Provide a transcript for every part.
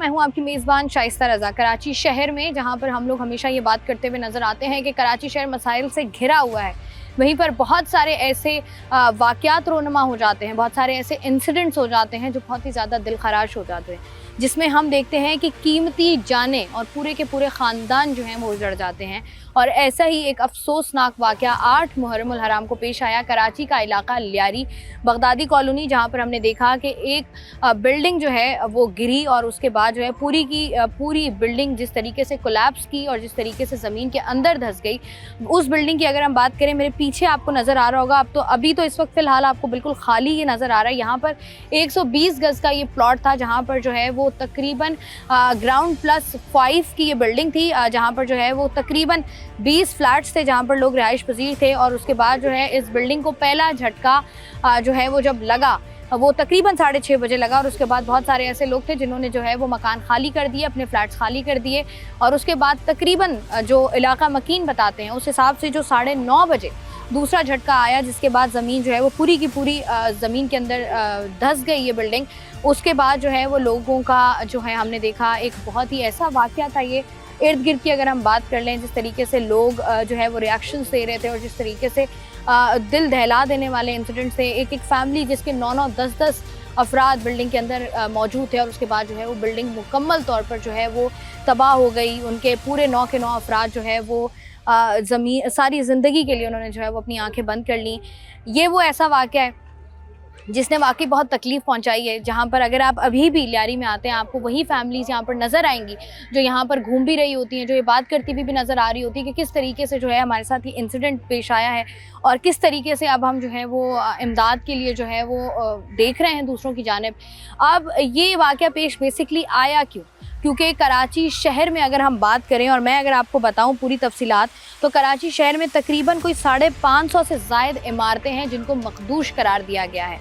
मैं हूं आपकी मेज़बान शाइस्ता रज़ा। कराची शहर में जहां पर हम लोग हमेशा ये बात करते हुए नज़र आते हैं कि कराची शहर मसाइल से घिरा हुआ है, वहीं पर बहुत सारे ऐसे वाक़यात रोनुमा हो जाते हैं, बहुत सारे ऐसे इंसिडेंट्स हो जाते हैं जो बहुत ही ज़्यादा दिल खराश हो जाते हैं, जिसमें हम देखते हैं कि कीमती जानें और पूरे के पूरे ख़ानदान जो हैं वो उजड़ जाते हैं। और ऐसा ही एक अफसोसनाक वाक़या 8 मुहर्रम उल हराम को पेश आया कराची का इलाका लियारी बगदादी कॉलोनी, जहाँ पर हमने देखा कि एक बिल्डिंग जो है वो गिरी और उसके बाद जो है पूरी की पूरी बिल्डिंग जिस तरीके से कोलैप्स की और जिस तरीके से ज़मीन के अंदर धंस गई। उस बिल्डिंग की अगर हम बात करें, मेरे पीछे आपको नज़र आ रहा होगा, अब तो अभी तो इस वक्त फ़िलहाल आपको बिल्कुल खाली ये नज़र आ रहा है। यहाँ पर 120 गज़ का ये प्लॉट था, जहाँ पर जो है वो तकरीबन ग्राउंड +5 की ये बिल्डिंग थी, जहाँ पर जो है वो तकरीबन 20 फ्लैट्स थे जहाँ पर लोग रिहाइश पजीर थे। और उसके बाद जो है इस बिल्डिंग को पहला झटका जो है वो जब लगा वो तकरीबन 6:30 बजे लगा, और उसके बाद बहुत सारे ऐसे लोग थे जिन्होंने जो है वो मकान खाली कर दिए, अपने फ्लैट्स खाली कर दिए। और उसके बाद तकरीबन जो इलाका मकीन बताते हैं उस हिसाब से जो 9:30 बजे दूसरा झटका आया, जिसके बाद ज़मीन जो है वो पूरी की पूरी ज़मीन के अंदर धंस गई ये बिल्डिंग। उसके बाद जो है वो लोगों का जो है हमने देखा एक बहुत ही ऐसा वाक़या था ये। इर्द गिर्द की अगर हम बात कर लें, जिस तरीके से लोग जो है वो रिएक्शंस दे रहे थे और जिस तरीके से दिल दहला देने वाले इंसिडेंट्स थे। एक फैमिली जिसके 9-9, 10-10 अफराद बिल्डिंग के अंदर मौजूद थे, और उसके बाद जो है वो बिल्डिंग मुकम्मल तौर पर जो है वो तबाह हो गई। उनके पूरे 9 के 9 अफराद जो है वो ज़मीन सारी ज़िंदगी के लिए उन्होंने जो है वो अपनी आंखें बंद कर लीं। ये वो ऐसा वाक़या है जिसने वाकई बहुत तकलीफ़ पहुंचाई है, जहाँ पर अगर आप अभी भी लियारी में आते हैं आपको वही फैमिलीज़ यहाँ पर नज़र आएंगी जो यहाँ पर घूम भी रही होती हैं, जो ये बात करती भी नज़र आ रही होती है कि किस तरीके से जो है हमारे साथ ये इंसिडेंट पेश आया है और किस तरीके से अब हम जो है वो इमदाद के लिए जो है वो देख रहे हैं दूसरों की जानिब। अब ये वाक़या पेश बेसिकली आया क्योंकि कराची शहर में अगर हम बात करें और मैं अगर आपको बताऊं पूरी तफसीलात, तो कराची शहर में तकरीबन कोई 550 से ज़ायद इमारतें हैं जिनको मखदूश करार दिया गया है,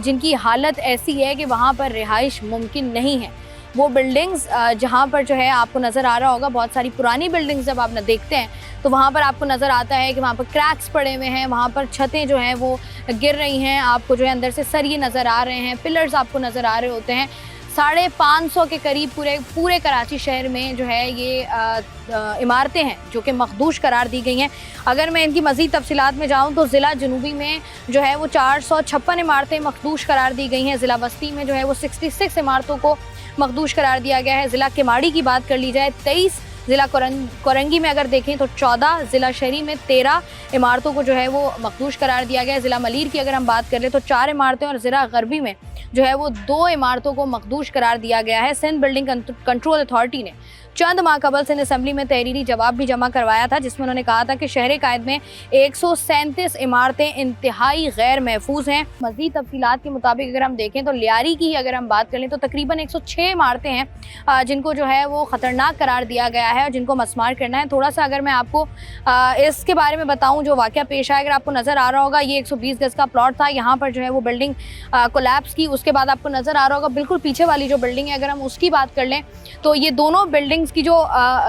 जिनकी हालत ऐसी है कि वहाँ पर रिहाइश मुमकिन नहीं है। वो बिल्डिंग्स जहाँ पर जो है आपको नज़र आ रहा होगा, बहुत सारी पुरानी बिल्डिंग्स जब आप देखते हैं तो वहाँ पर आपको नज़र आता है कि वहाँ पर क्रैक्स पड़े हुए हैं, वहाँ पर छतें जो हैं वो गिर रही हैं, आपको जो है अंदर से सरिये नज़र आ रहे हैं, पिलर्स आपको नज़र आ रहे होते हैं। 550 के करीब पूरे कराची शहर में जो है ये इमारतें हैं जो कि मखदूश करार दी गई हैं। अगर मैं इनकी मज़ीद तफसीलात में जाऊँ तो ज़िला जनूबी में जो है वो 456 इमारतें मखदूश करार दी गई हैं। ज़िला बस्ती में जो है वो 66 इमारतों को मखदूश करार दिया गया है। ज़िला किमाड़ी की बात कर ली जाए 23, ज़िला कोरंगी में अगर देखें तो 14, ज़िला शहरी में 13 इमारतों को जो है वो मखदूश करार दिया गया है। ज़िला मलीर की अगर हम बात कर लें तो 4 इमारतें और ज़िला गरबी में जो है वो 2 इमारतों को मखदूश करार दिया गया है। सिंध बिल्डिंग कंट्रोल अथॉरिटी ने चंद माह कबल सिंध असम्बली में तहरीरी जवाब भी जमा करवाया था, जिसमें उन्होंने कहा था कि शहर कायद में 137 इमारतें इंतहाई गैर महफूज हैं। मज़ीद तफसीलात के मुताबिक अगर हम देखें तो लियारी की अगर हम बात करें तो तकरीबन 106 इमारतें हैं जिनको जो है वो ख़तरनाक करार दिया गया है और जिनको मस्मार करना है। थोड़ा सा अगर मैं आपको इसके बारे में बताऊँ जो वाक़या पेश आया, अगर आपको नज़र आ रहा होगा ये 120 गज़ का प्लॉट था, यहाँ पर जो है वो बिल्डिंग कोलैप्स की। उसके बाद आपको नज़र आ रहा होगा बिल्कुल पीछे वाली जो बिल्डिंग है, अगर हम उसकी बात कर लें तो ये दोनों बिल्डिंग की जो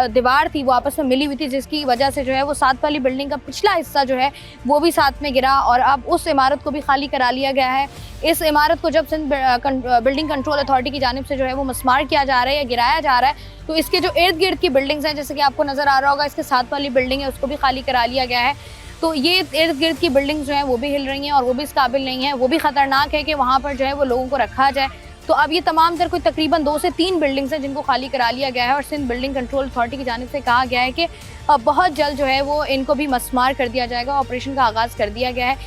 दीवार थी वो आपस में मिली हुई थी, जिसकी वजह से जो है वो साथ वाली बिल्डिंग का पिछला हिस्सा जो है वो भी साथ में गिरा और अब उस इमारत को भी खाली करा लिया गया है। इस इमारत को जब सिंध बिल्डिंग कंट्रोल अथॉरिटी की जानिब से जो है वो मस्मार किया जा रहा है या गिराया जा रहा है, तो इसके जो इर्द गिर्द की बिल्डिंग्स हैं, जैसे कि आपको नज़र आ रहा होगा इसके साथ वाली बिल्डिंग है उसको भी खाली करा लिया गया है। तो ये इर्द गिर्द की बिल्डिंग्स जो हैं वो भी हिल रही हैं और वो भी इस काबिल नहीं है, वो भी ख़तरनाक है कि वहाँ पर जो है वो लोगों को रखा जाए। तो अब ये तमाम कोई तकरीबन 2 से 3 बिल्डिंग्स हैं जिनको खाली करा लिया गया है और सिंध बिल्डिंग कंट्रोल अथॉरिटी की जानिब से कहा गया है कि बहुत जल्द जो है वो इनको भी मस्मार कर दिया जाएगा। ऑपरेशन का आगाज़ कर दिया गया है।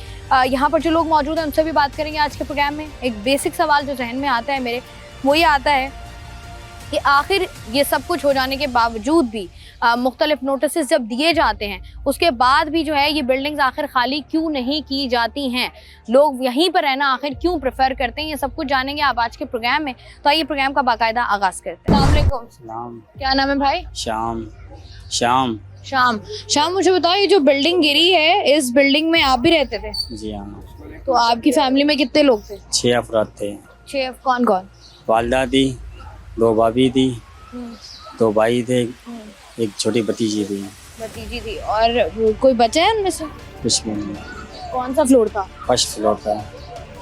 यहाँ पर जो लोग मौजूद हैं उनसे भी बात करेंगे आज के प्रोग्राम में। एक बेसिक सवाल जो जहन में आता है मेरे, वो ये आता है कि आखिर ये सब कुछ हो जाने के बावजूद भी मुख्तलिफ नोटिस जब दिए जाते हैं उसके बाद भी जो है ये बिल्डिंग्स आखिर खाली क्यों नहीं की जाती हैं, लोग यहीं पर रहना आखिर क्यों प्रेफर करते हैं, ये सब कुछ जानेंगे आप आज के प्रोग्राम में। तो आइए प्रोग्राम का बाकायदा आगाज़ करते हैं। अस्सलाम वालेकुम। क्या नाम है भाई? शाम, मुझे बताओ ये जो बिल्डिंग गिरी है इस बिल्डिंग में आप भी रहते थे? जी हाँ। तो आपकी फैमिली में कितने लोग थे? 6 अफराद थे। 6? कौन कौन? वालदा थी, 2 भाभी थी, 2 भाई थे, एक छोटी भतीजी थी। और कोई बचा है उनमें से? कुछ भी नहीं। कौन सा फ्लोर था? फर्स्ट फ्लोर था।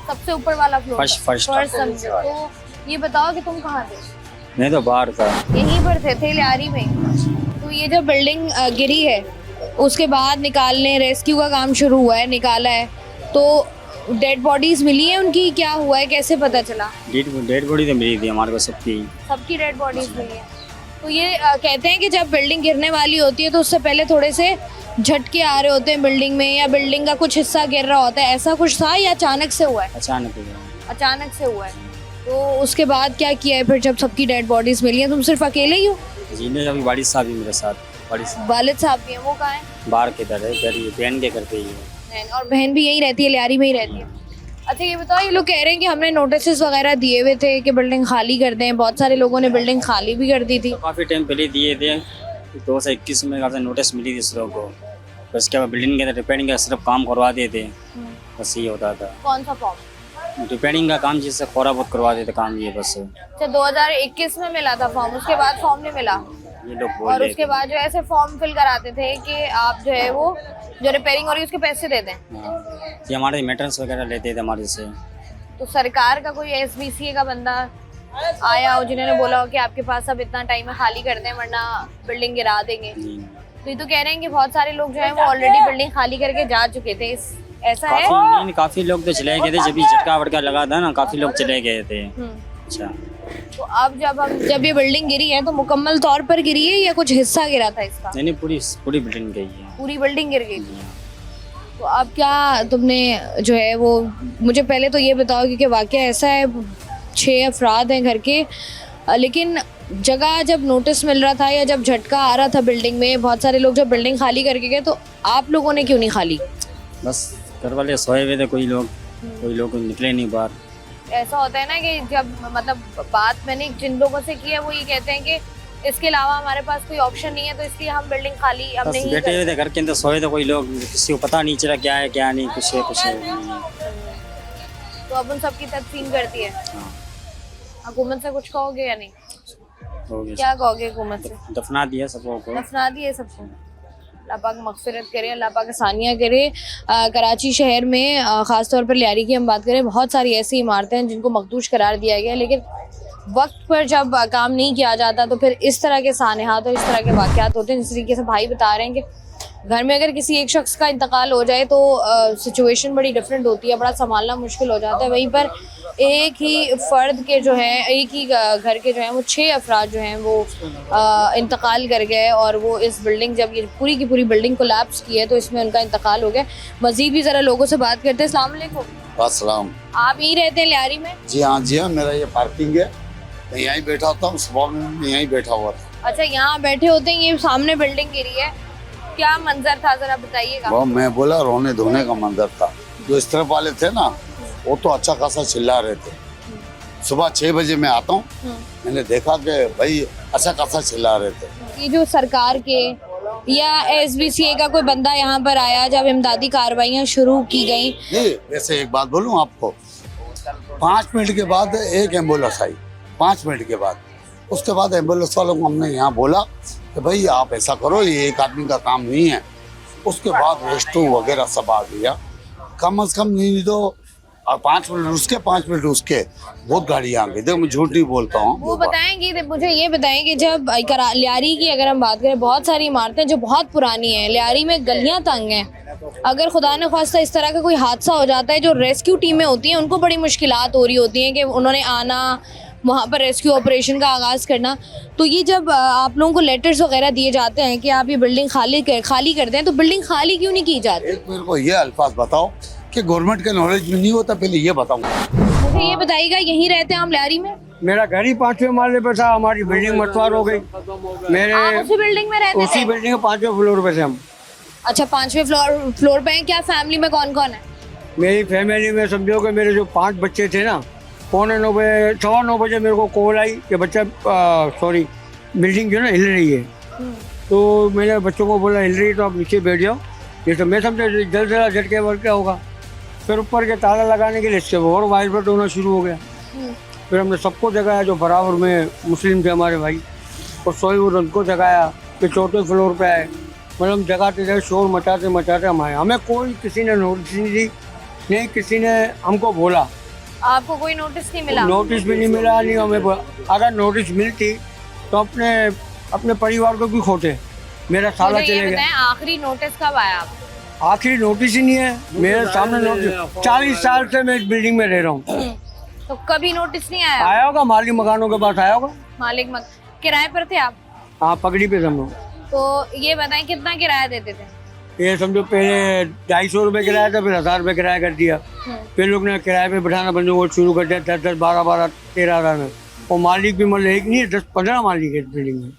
सबसे ऊपर वाला फ्लोर? फर्स्ट। तो ये बताओ कि तुम कहाँ थे? मैं तो बाहर था। यहीं पर थे लियारी में। तो ये जब बिल्डिंग गिरी है उसके बाद निकालने रेस्क्यू का काम शुरू हुआ है, निकाला है, तो डेड बॉडीज मिली है उनकी, क्या हुआ है, कैसे पता चला? डेड बॉडी तो मिली थी हमारे को सबकी डेड बॉडीज मिली है। तो ये कहते हैं कि जब बिल्डिंग गिरने वाली होती है तो उससे पहले थोड़े से झटके आ रहे होते हैं बिल्डिंग में, या बिल्डिंग का कुछ हिस्सा गिर रहा होता है, ऐसा कुछ था या अचानक से हुआ है? अचानक से हुआ है। तो उसके बाद क्या किया है फिर जब सबकी डेड बॉडीज मिली हैं? तुम सिर्फ अकेले ही हो? जी नहीं, अभी वालिद साहब भी मेरे साथ। वालिद साहब भी हैं, वो कहाँ हैं? बाहर के इधर है, बहन के घर पे ही है। और बहन भी यहीं रहती है, लियारी में ही रहती है? अच्छा ये बताओ, ये लोग कह रहे हैं कि हमने नोटिस वगैरह दिए हुए थे कि बिल्डिंग खाली कर दें, बहुत सारे लोगों ने बिल्डिंग खाली भी कर दी थी। तो काफ़ी टाइम पहले दिए थे, 2021 में काफ़ी नोटिस मिली थी इस लोगों को। बस क्या बिल्डिंग के रिपेयरिंग का सिर्फ काम करवा देते, बस ये होता था। कौन सा फॉर्म? रिपेयरिंग का काम जिससे थोड़ा बहुत करवा देते काम, ये बस। अच्छा 2021 में मिला था फॉर्म, उसके बाद फॉर्म नहीं मिला? ये लोग बोल और रहे उसके बाद जो ऐसे फॉर्म फिल कराते थे कि आप जो है वो जो रिपेयरिंग हो रही है उसके पैसे दे दें। ये हमारे मेंटेनेंस वगैरह लेते थे हमारे से। तो सरकार का कोई SBCA का बंदा आया हो जिन्होंने बोला हो कि आपके पास अब इतना टाइम है, खाली कर दें वरना बिल्डिंग गिरा देंगे? तो ये तो कह रहे हैं कि बहुत सारे लोग जो है वो ऑलरेडी बिल्डिंग खाली करके जा चुके थे, ऐसा है? नहीं, काफी लोग तो चले गए थे, जब झटका वटका लगा था ना, काफी लोग चले गए थे। अच्छा, तो अब जब ये बिल्डिंग गिरी है तो मुकम्मल तौर पर गिरी है या कुछ हिस्सा गिरा था इसका? नहीं, पूरी बिल्डिंग गई है। पूरी बिल्डिंग गिर गई। तो अब क्या तुमने जो है वो, मुझे पहले तो ये बताओ क्योंकि वाकया ऐसा है 6 अफराद हैं घर के, लेकिन जगह जब नोटिस मिल रहा था या जब झटका आ रहा था बिल्डिंग में, बहुत सारे लोग जब बिल्डिंग खाली करके गए, तो आप लोगों ने क्यों नहीं खाली? बस घर वाले सोए हुए थे, कोई लोग निकले नहीं बाहर। ऐसा होता है ना कि जब मतलब बात मैंने जिन लोगों से की है वो ये कहते हैं कि इसके अलावा हमारे पास कोई ऑप्शन नहीं है, तो इसलिए हम बिल्डिंग खाली अब नहीं बैठे हुए थे घर के अंदर, सोए थे, कोई लोग, किसी को पता नहीं चला क्या है क्या नहीं, कुछ है। तो अब उन सबकी तदफीन करती है हुकूमत से, कुछ कहोगे या नहीं? क्या कहोगे हुकूमत से? दफना दिया सबको, दफना दिए सबको। अल्लाह पाक मगफिरत करे, अल्लाह पाक आसानियाँ करे। कराची शहर में ख़ास तौर पर लियारी की हम बात करें, बहुत सारी ऐसी इमारतें हैं जिनको मखदूश करार दिया गया है, लेकिन वक्त पर जब काम नहीं किया जाता तो फिर इस तरह के सानेहात और इस तरह के वाक़यात होते हैं। जिस तरीके से भाई बता रहे हैं कि घर में अगर किसी एक शख्स का इंतकाल हो जाए तो सिचुएशन बड़ी डिफरेंट होती है, बड़ा संभालना मुश्किल हो जाता है। वहीं पर एक ही फ़र्द के जो है, एक ही घर के जो हैं वो 6 अफराद जो हैं वो इंतकाल कर गए, और वो इस बिल्डिंग, जब ये पूरी की पूरी बिल्डिंग कोलैप्स की है तो इसमें उनका इंतकाल हो गया। मज़ीद भी ज़रा लोगों से बात करते हैं। अस्सलाम वालेकुम। अस्सलाम। आप यहीं रहते हैं लियारी में? जी हाँ, मेरा ये पार्किंग है, मैं यहीं बैठा होता हूँ, सुबह में मैं यहीं बैठा हुआ था। अच्छा, यहाँ बैठे होते हैं, ये सामने बिल्डिंग गिरी है, क्या मंजर था जरा बताइएगा? वो मैं बोला रोने धोने का मंजर था। जो इस तरफ वाले थे ना, वो तो अच्छा खासा चिल्ला रहे थे। सुबह 6 बजे मैं आता हूँ, मैंने देखा कि भाई अच्छा खासा चिल्ला रहे थे। ये जो सरकार के या SBCA का कोई बंदा यहाँ पर आया जब इमदादी कार्रवाइयाँ शुरू की गई? जी, वैसे एक बात बोलूँ आपको, 5 मिनट के बाद एक एम्बुलेंस आई, 5 मिनट के बाद। उसके बाद एम्बुलेंस वालों को हमने यहाँ बोला कि भाई आप ऐसा करो, ये एक आदमी का काम नहीं है। उसके बाद रेस्टो वगैरह सब आ गया, कम से कम नहीं तो 5 मिनट उसके 5 मिनट उसके, बहुत गाड़ियाँ आ गई। देखो मैं झूठ नहीं बोलता हूँ। वो बताएंगे, मुझे ये बताएं कि जब लियारी की अगर हम बात करें, बहुत सारी इमारतें जो बहुत पुरानी हैं, लियारी में गलियाँ तंग हैं, अगर खुदा न ख्वास्ता इस तरह का कोई हादसा हो जाता है, जो रेस्क्यू टीमें होती हैं उनको बड़ी मुश्किलात हो रही होती हैं कि उन्होंने आना, वहाँ पर रेस्क्यू ऑपरेशन का आगाज़ करना। तो ये जब आप लोगों को लेटर्स वगैरह दिए जाते हैं कि आप ये बिल्डिंग खाली कर दें, तो बिल्डिंग खाली क्यों नहीं की जाती? एक मेरे को ये अल्फाज बताओ कि गवर्नमेंट के नॉलेज में नहीं होता, पहले ये बताऊंगा। मुझे ये बताइएगा, यहीं रहते हैं हम लियारी में? मेरा घर ही 5वें माले पे था, हमारी बिल्डिंग मटवार हो गई। आप उसी बिल्डिंग में रहते थे? उसी बिल्डिंग के 5वें फ्लोर पे थे हम। अच्छा, 5वें फ्लोर पे हैं। क्या फैमिली में कौन कौन है? मेरी फैमिली में समझो कि मेरे जो 5 बच्चे थे ना, 8:45 बजे 9:15 बजे मेरे को कॉल आई कि बच्चा बिल्डिंग जो ना हिल रही है। तो मैंने बच्चों को बोला हिल रही है तो आप नीचे बैठ जाओ। ये तो मैं समझा जल्द से झटके वर्क क्या होगा। फिर ऊपर के ताला लगाने के लिए इससे और वाइब्रेट होना शुरू हो गया। फिर हमने सबको जगाया, जो बराबर में मुस्लिम थे हमारे भाई, और सोए हुए उनको जगाया। फिर 4थे फ्लोर पे आए, मतलब जगाते गए, शोर मचाते हम आए। हमें कोई किसी ने नोटिस नहीं दी, नहीं किसी ने हमको बोला। आपको कोई नोटिस नहीं मिला? नोटिस भी नहीं मिला, नहीं हमें। अगर नोटिस मिलती तो अपने अपने परिवार को भी खोते। मेरा साला मुझे ये चले गया। बताएं, आखिरी नोटिस कब आया आप? आखिरी नोटिस ही नहीं है मेरे सामने। नोटिस 40 साल से मैं इस बिल्डिंग में रह रहा हूँ। तो कभी नोटिस नहीं आया? आया होगा, मालिक मकानों के पास आया होगा। मालिक किराए पर थे आप? हाँ, पगड़ी पे समझो। तो ये बताएं कितना किराया देते थे? ये समझो पहले 250 रुपये किराया था, फिर 1000 रुपये किराया कर दिया। फिर लोग ने किराए पे बैठाना बंद वो शुरू कर दिया, 10, 12, 13 हज़ार में। और मालिक भी मतलब एक नहीं है, 10-15 मालिक है इस बिल्डिंग में।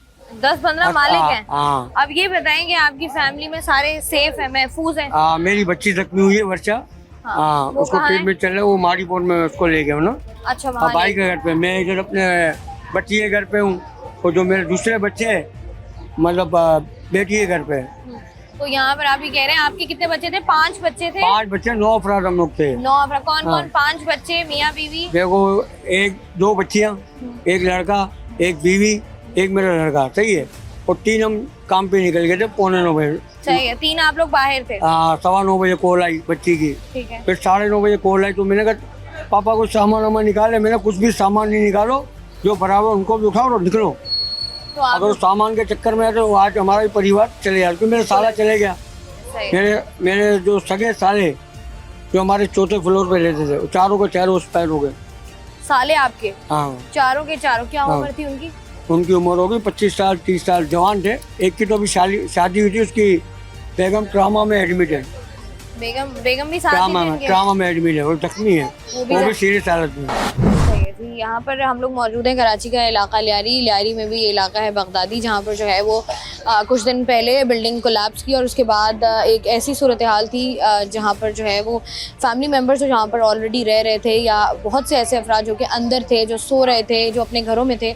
10-15 मालिक हैं। हाँ। अब ये बताएं कि आपकी फैमिली में सारे सेफ है, महफूज है? हाँ, मेरी बच्ची जख्मी हुई है, वर्षा। हाँ, वो उसको कहाँ पेट है? में चल रहा है, वो मारीपोर में उसको ले गया ना। अच्छा, अब वहाँ भाई के घर पे, मैं इधर अपने बच्ची के घर पे हूँ। और जो मेरे दूसरे बच्चे हैं, मतलब बेटी के घर पे है। तो यहाँ पर आप ही कह रहे हैं आपके कितने बच्चे थे? 5 बच्चे थे? 5 बच्चे, 9 अफराद हम लोग थे। 9 अफराद। कौन हाँ। कौन? 5 बच्चे, मियाँ बीवी? देखो, 2 बच्चियाँ, एक लड़का, एक बीवी, एक मेरा लड़का, सही है। और 3 हम काम पे निकल गए थे 8:45 बजे। सही है। 3 आप लोग बाहर थे? 9:15 बजे कॉल आई बच्ची की। ठीक है। फिर 9:30 बजे कॉल आई, तो मैंने कहा पापा कुछ सामान वामान निकाले। मैंने कुछ भी सामान नहीं निकालो, जो बराबर उनको भी उठाओ और निकलो। तो आप अगर सामान के चक्कर में आए तो आज हमारा भी परिवार चले जाए, क्योंकि मेरा साला चले गया। सही। मेरे जो सगे साले जो हमारे चौथे फ्लोर पे रहते थे, चारों के चारों एक्सपायर हो गए। साले आपके? हाँ, चारों के चारों? क्या हाँ। उम्र थी उनकी? उनकी उम्र हो गई 25 साल, 30 साल, जवान थे। एक की तो अभी शादी हुई थी, उसकी बेगम ट्रामा में एडमिट है। बेगम भी साथ ही ट्रामा थी में उनके? ट्रामा में एडमिट है, वो जख्मी है, वो भी वो भी सीरियस हालत में। सही है जी। यहाँ पर हम लोग मौजूद हैं, कराची का इलाका लियारी में भी ये इलाका है बगदादी, जहाँ पर जो है वो कुछ दिन पहले बिल्डिंग कोलैप्स की और उसके बाद एक ऐसी सूरत हाल थी जहाँ पर जो है वो फैमिली मेम्बर्स जो जहाँ पर ऑलरेडी रह रहे थे, या बहुत से ऐसे अफराद जो कि अंदर थे, जो सो रहे थे, जो अपने घरों में थे,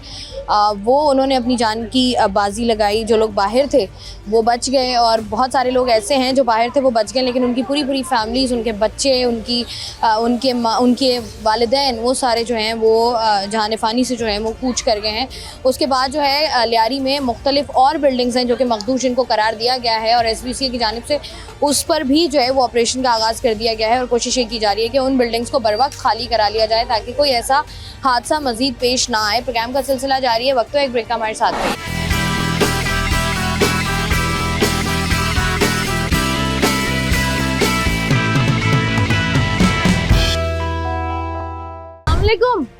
वो उन्होंने अपनी जान की बाजी लगाई। जो लोग बाहर थे वो बच गए, और बहुत सारे लोग ऐसे हैं जो बाहर थे वो बच गए, लेकिन उनकी पूरी फैमिलीज़, उनके बच्चे, उनके वालिदैन, वो सारे जो हैं वो जहान फ़ानी से जो है वो कूच कर गए हैं। उसके बाद जो है लियारी में मुख्तलिफ और बिल्डिंग्स हैं जो कि मखदूश जिनको करार दिया गया है, और SBCA की जानिब से उस पर भी जो है वो ऑपरेशन का आगाज़ कर दिया गया है, और कोशिश ये की जा रही है कि उन बिल्डिंग्स को बर वक्त खाली करा लिया जाए ताकि कोई ऐसा हादसा मज़ीद पेश ना आए। प्रोग्राम का सिलसिला जारी है, वक्त तो एक ब्रेक का, हमारे साथ रहिए।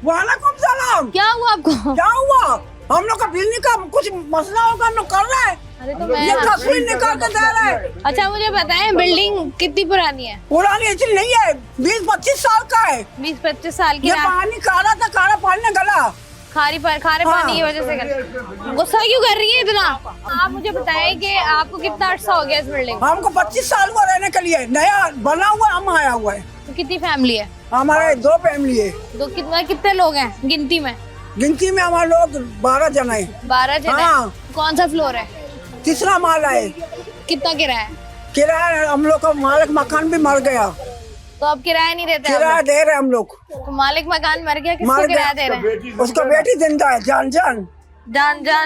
वालेकुम सलाम। क्या हुआ आपको? क्या हुआ? हम लोग का बिजली का कुछ मसला होगा, हम लोग कर रहे हैं। अरे तो ये तस्वीर निकाल के दे रहे हैं। अच्छा, मुझे बताएं बिल्डिंग कितनी पुरानी है? पुरानी इतनी नहीं है, 20-25 साल का है। 20-25 साल की? ये पानी काला था, काला पानी ने गला। खारे पानी की वजह से गुस्सा क्यों कर रही है इतना? आप मुझे बताएं कि आपको कितना अर्सा हो गया इस बिल्डिंग में? हमको 25 साल हुआ रहने के लिए, नया बना हुआ हम आया हुआ है। तो कितनी फैमिली है? हमारे 2 फैमिली है। तो कितने लोग हैं गिनती में? गिनती में हमारे लोग 12 जन है। 12 जन है। हाँ। कौन सा फ्लोर है? 3रा माला है। कितना किराया है? किराया हम लोग का मालिक मकान भी मर गया, तो अब किराया नहीं देते? किराया दे रहे हम लोग। तो मालिक मकान मर गया, किसको किराया दे रहे हैं? उसका बेटी जिंदा है, जान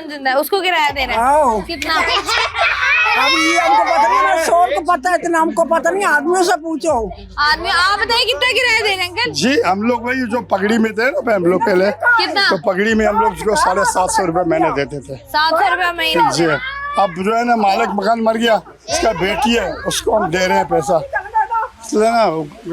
जिंदा है, उसको किराया दे रहे हैं। आओ। कितना? अब ये हमको पता नहीं, शोर को पता है, इतना हमको पता नहीं, आदमियों से पूछो। आदमी आप बताइए कितना किराया दे रहे हैं अंकल? जी, हम लोग वही जो पगड़ी में थे ना हम लोग पहले, कितना? तो पगड़ी में हम लोग उसको 750 रुपए महीने देते थे। 700 रुपया महीना? जी, अब जो है ना मालिक मकान मर गया, उसका बेटी है, उसको हम दे रहे हैं पैसा, इसलिए ना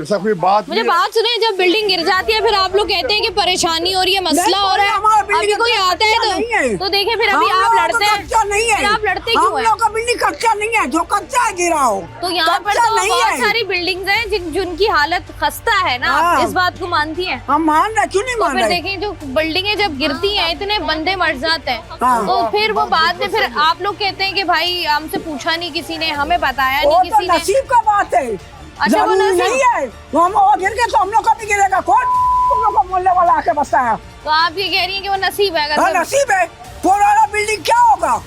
ऐसा कोई बात मुझे बात सुने, जब बिल्डिंग गिर जाती है फिर आप लोग कहते हैं कि परेशानी हो रही है, मसला हो रहा है, अभी कोई आता है तो देखे फिर अभी आप लड़ते हैं। कच्चा नहीं है, फिर आप लड़ते क्यों हम हैं? लोग का बिल्डिंग कच्चा नहीं है, जो कच्चा है गिरा हो। तो यहाँ पर कच्चा तो नहीं बहुत है। सारी बिल्डिंग्स हैं जिनकी हालत खस्ता है ना, आप हाँ। इस बात को मानती हैं? हम मान रहे, क्यों नहीं तो मान फिर रहे? देखें जो बिल्डिंगें जब गिरती हैं इतने बंदे मर जाते हैं, हाँ। तो फिर वो बाद में फिर आप लोग कहते हैं कि भाई हमसे पूछा नहीं किसी ने, हमें बताया वो नहीं तो किसी ने। नसीब का बात है। अच्छा, वो जरूरी नसीब नहीं है, वो गिर के तो हम लोग का भी गिरेगा। कौन तुम लोग को मोहल्ले वाला आके बताया? तो आप ये कह रही हैं कि वो नसीब है? हाँ, अगर नसीब है। पुराना बिल्डिंग क्या होगा